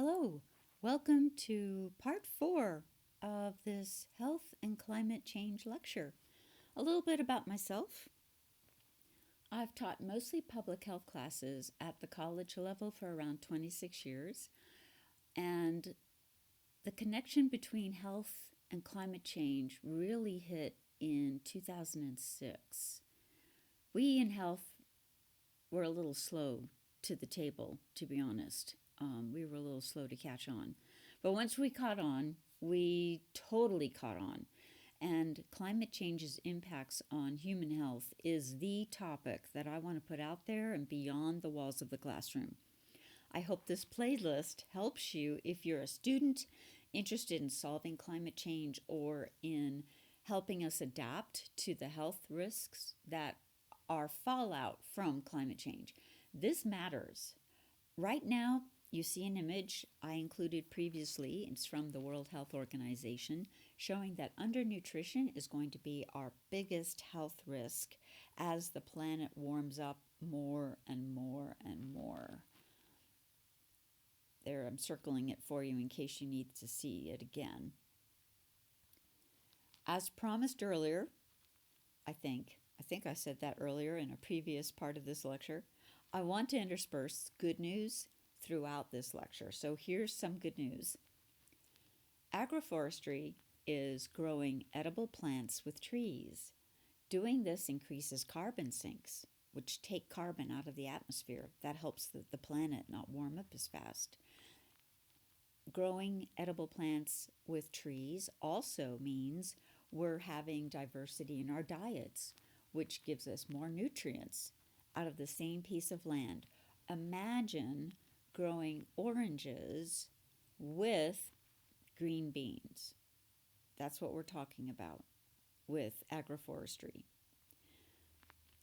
Hello, welcome to part 4 of this health and climate change lecture. A little bit about myself. I've taught mostly public health classes at the college level for around 26 years, and the connection between health and climate change really hit in 2006. We in health were a little slow to the table, to be honest. We were a little slow to catch on. But once we caught on, we totally caught on. And climate change's impacts on human health is the topic that I want to put out there and beyond the walls of the classroom. I hope this playlist helps you if you're a student interested in solving climate change or in helping us adapt to the health risks that are fallout from climate change. This matters. Right now, you see an image I included previously. It's from the World Health Organization, showing that undernutrition is going to be our biggest health risk as the planet warms up more and more and more. There, I'm circling it for you in case you need to see it again. As promised earlier, I think I said that earlier in a previous part of this lecture, I want to intersperse good news throughout this lecture. So here's some good news. Agroforestry is growing edible plants with trees. Doing this increases carbon sinks, which take carbon out of the atmosphere. That helps the planet not warm up as fast. Growing edible plants with trees also means we're having diversity in our diets, which gives us more nutrients out of the same piece of land. Imagine growing oranges with green beans. That's what we're talking about with agroforestry.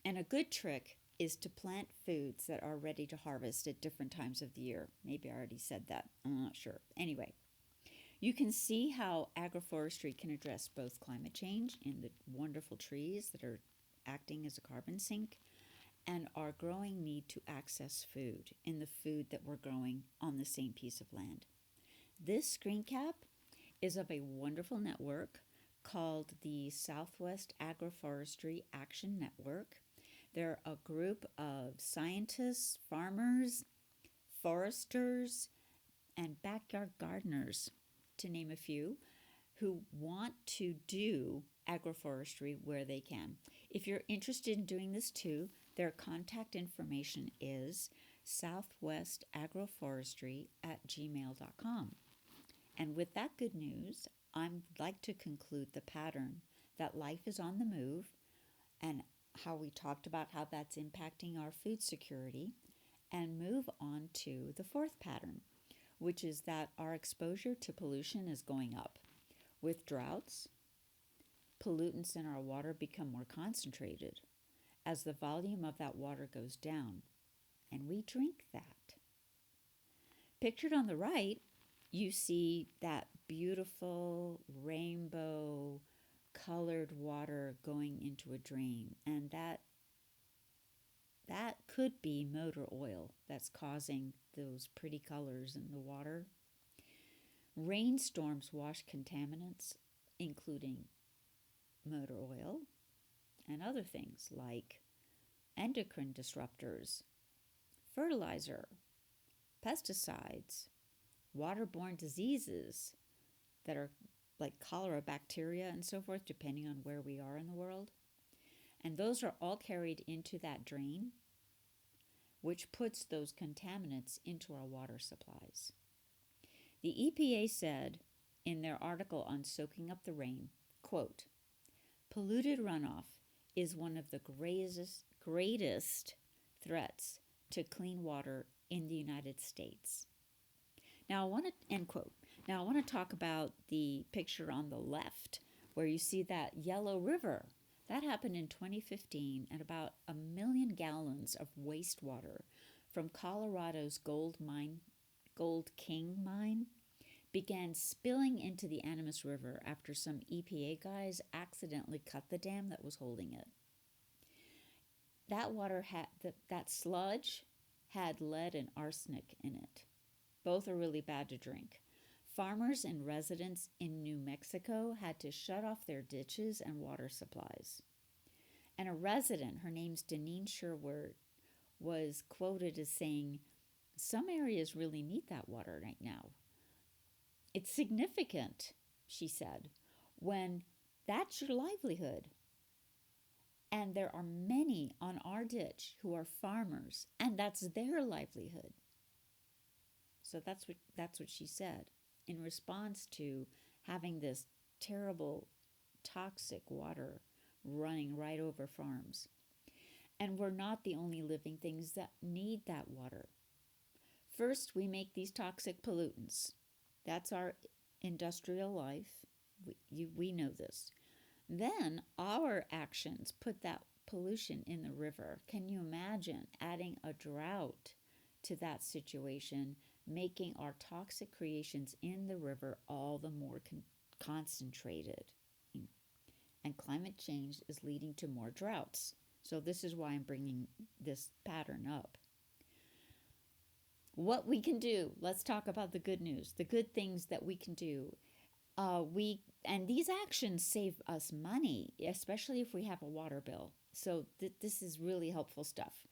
And a good trick is to plant foods that are ready to harvest at different times of the year. Maybe I already said that. I'm not sure. Anyway, you can see how agroforestry can address both climate change in the wonderful trees that are acting as a carbon sink and our growing need to access food in the food that we're growing on the same piece of land. This screen cap is of a wonderful network called the Southwest Agroforestry Action Network. They're a group of scientists, farmers, foresters, and backyard gardeners, to name a few, who want to do agroforestry where they can. If you're interested in doing this too, their contact information is southwestagroforestry@gmail.com. And with that good news, I'd like to conclude the pattern that life is on the move and how we talked about how that's impacting our food security, and move on to the fourth pattern, which is that our exposure to pollution is going up. With droughts, pollutants in our water become more concentrated as the volume of that water goes down, and we drink that. Pictured on the right, you see that beautiful rainbow colored water going into a drain, and that could be motor oil that's causing those pretty colors in the water. Rainstorms wash contaminants, including motor oil and other things like endocrine disruptors, fertilizer, pesticides, waterborne diseases that are like cholera, bacteria, and so forth, depending on where we are in the world. And those are all carried into that drain, which puts those contaminants into our water supplies. The EPA said in their article on soaking up the rain, quote, polluted runoff is one of the greatest threats to clean water in the United States. Now I want to, end quote. Now I want to talk about the picture on the left where you see that yellow river. That happened in 2015, and about 1 million gallons of wastewater from Colorado's Gold King mine began spilling into the Animas River after some EPA guys accidentally cut the dam that was holding it. That water had that sludge had lead and arsenic in it. Both are really bad to drink. Farmers and residents in New Mexico had to shut off their ditches and water supplies. And a resident, her name's Deneen Sherwood, was quoted as saying, "Some areas really need that water right now." It's significant, she said, when that's your livelihood. And there are many on our ditch who are farmers, and that's their livelihood. So that's what she said in response to having this terrible toxic water running right over farms. And we're not the only living things that need that water. First, we make these toxic pollutants. That's our industrial life. We know this. Then our actions put that pollution in the river. Can you imagine adding a drought to that situation, making our toxic creations in the river all the more concentrated? And climate change is leading to more droughts. So this is why I'm bringing this pattern up. What we can do, let's talk about the good news, the good things that we can do. And these actions save us money, especially if we have a water bill. So this is really helpful stuff.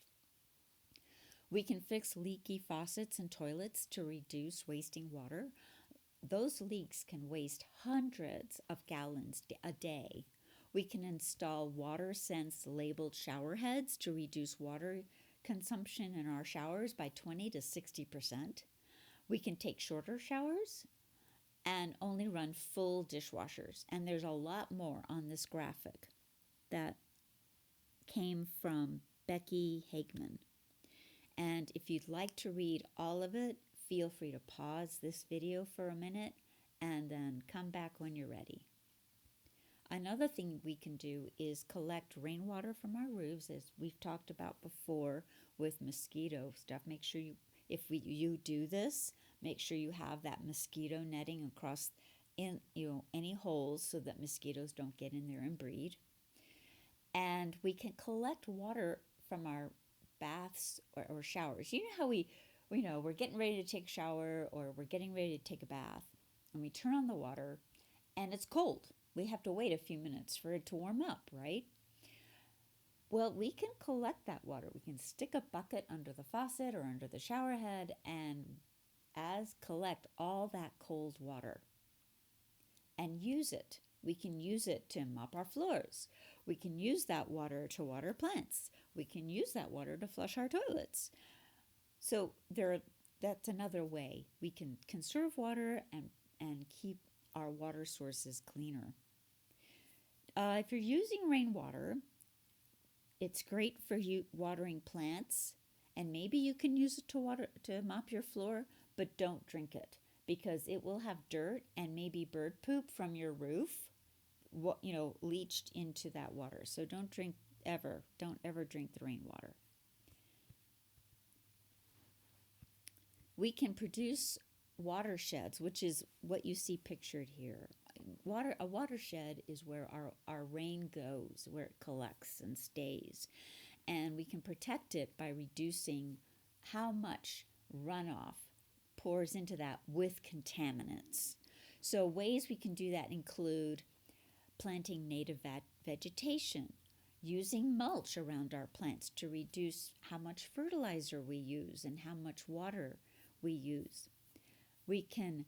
We can fix leaky faucets and toilets to reduce wasting water. Those leaks can waste hundreds of gallons a day. We can install water sense labeled shower heads to reduce water consumption in our showers by 20 to 60%. We can take shorter showers and only run full dishwashers. And there's a lot more on this graphic that came from Becky Hagman. And if you'd like to read all of it, feel free to pause this video for a minute and then come back when you're ready. Another thing we can do is collect rainwater from our roofs, as we've talked about before with mosquito stuff. Make sure you do this, make sure you have that mosquito netting across in any holes so that mosquitoes don't get in there and breed. And we can collect water from our baths or showers. You know how we're getting ready to take a shower or we're getting ready to take a bath, and we turn on the water and it's cold. We have to wait a few minutes for it to warm up, right? Well, we can collect that water. We can stick a bucket under the faucet or under the shower head and collect all that cold water and use it. We can use it to mop our floors. We can use that water to water plants. We can use that water to flush our toilets. So that's another way we can conserve water and keep our water sources cleaner. If you're using rainwater, it's great for you watering plants, and maybe you can use it to mop your floor, but don't drink it because it will have dirt and maybe bird poop from your roof, leached into that water. So don't ever drink the rainwater. We can produce watersheds, which is what you see pictured here. A watershed is where our rain goes, where it collects and stays. And we can protect it by reducing how much runoff pours into that with contaminants. So ways we can do that include planting native vegetation, using mulch around our plants to reduce how much fertilizer we use and how much water we use. We can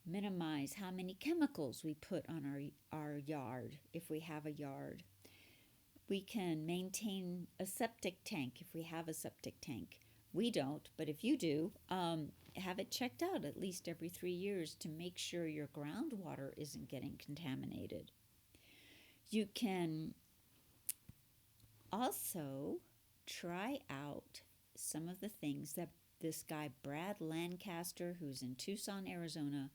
minimize how many chemicals we put on our yard if we have a yard. We can maintain a septic tank if we have a septic tank. We don't, but if you do, have it checked out at least every 3 years to make sure your groundwater isn't getting contaminated. You can also try out some of the things that this guy, Brad Lancaster, who's in Tucson, Arizona,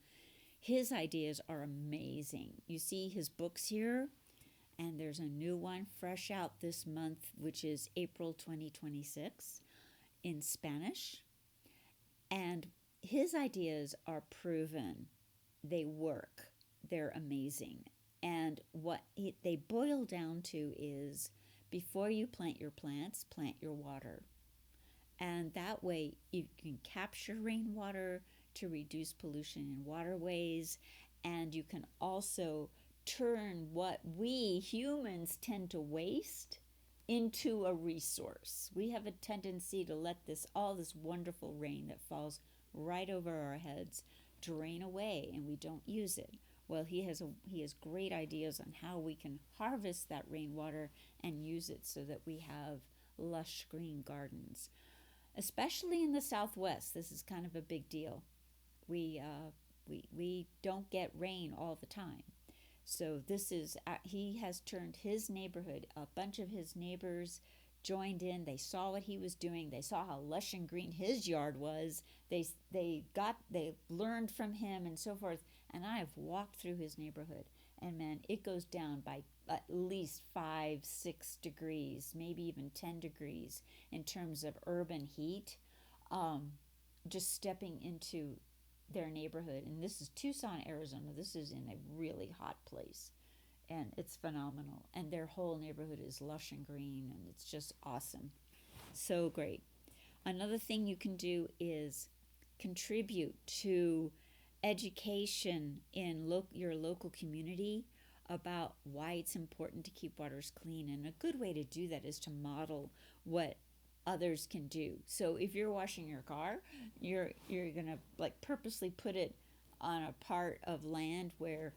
his ideas are amazing. You see his books here, and there's a new one fresh out this month, which is April 2026 in Spanish. And his ideas are proven. They work. They're amazing. And what they boil down to is before you plant your plants, plant your water. And that way you can capture rainwater, to reduce pollution in waterways, and you can also turn what we humans tend to waste into a resource. We have a tendency to let all this wonderful rain that falls right over our heads drain away, and we don't use it. Well, he has great ideas on how we can harvest that rainwater and use it so that we have lush green gardens. Especially in the Southwest, this is kind of a big deal. We don't get rain all the time. So he has turned his neighborhood, a bunch of his neighbors joined in. They saw what he was doing. They saw how lush and green his yard was. They learned from him and so forth. And I have walked through his neighborhood, and man, it goes down by at least 5-6 degrees, maybe even 10 degrees in terms of urban heat. Just stepping into their neighborhood, and this is Tucson, Arizona. This is in a really hot place, and it's phenomenal. And their whole neighborhood is lush and green, and it's just awesome. So great. Another thing you can do is contribute to education in your local community about why it's important to keep waters clean. And a good way to do that is to model what others can do. So if you're washing your car, you're gonna purposely put it on a part of land where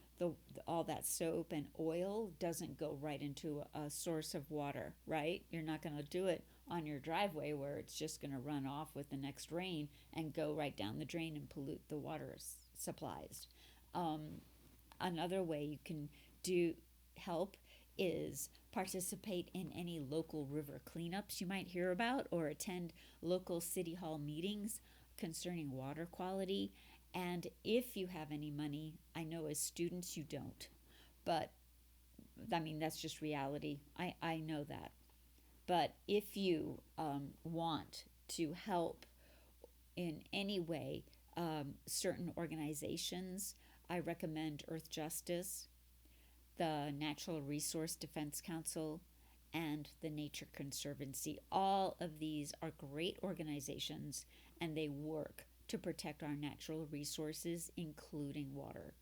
all that soap and oil doesn't go right into a source of water, right? You're not going to do it on your driveway where it's just going to run off with the next rain and go right down the drain and pollute the water supplies. Another way you can help is participate in any local river cleanups you might hear about, or attend local city hall meetings concerning water quality. And if you have any money, I know as students you don't, but I mean, that's just reality. I know that. But if you want to help in any way certain organizations, I recommend Earth Justice, the Natural Resource Defense Council, and the Nature Conservancy. All of these are great organizations, and they work to protect our natural resources, including water.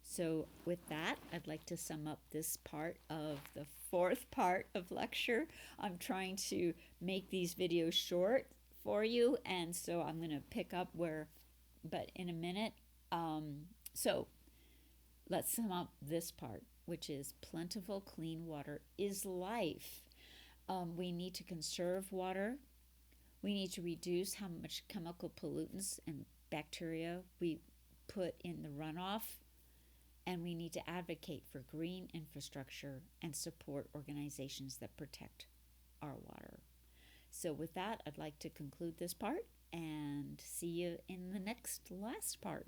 So with that, I'd like to sum up this part of the fourth part of lecture. I'm trying to make these videos short for you, and so I'm going to pick up but in a minute. So let's sum up this part, which is plentiful clean water is life. We need to conserve water. We need to reduce how much chemical pollutants and bacteria we put in the runoff. And we need to advocate for green infrastructure and support organizations that protect our water. So with that, I'd like to conclude this part and see you in the last part.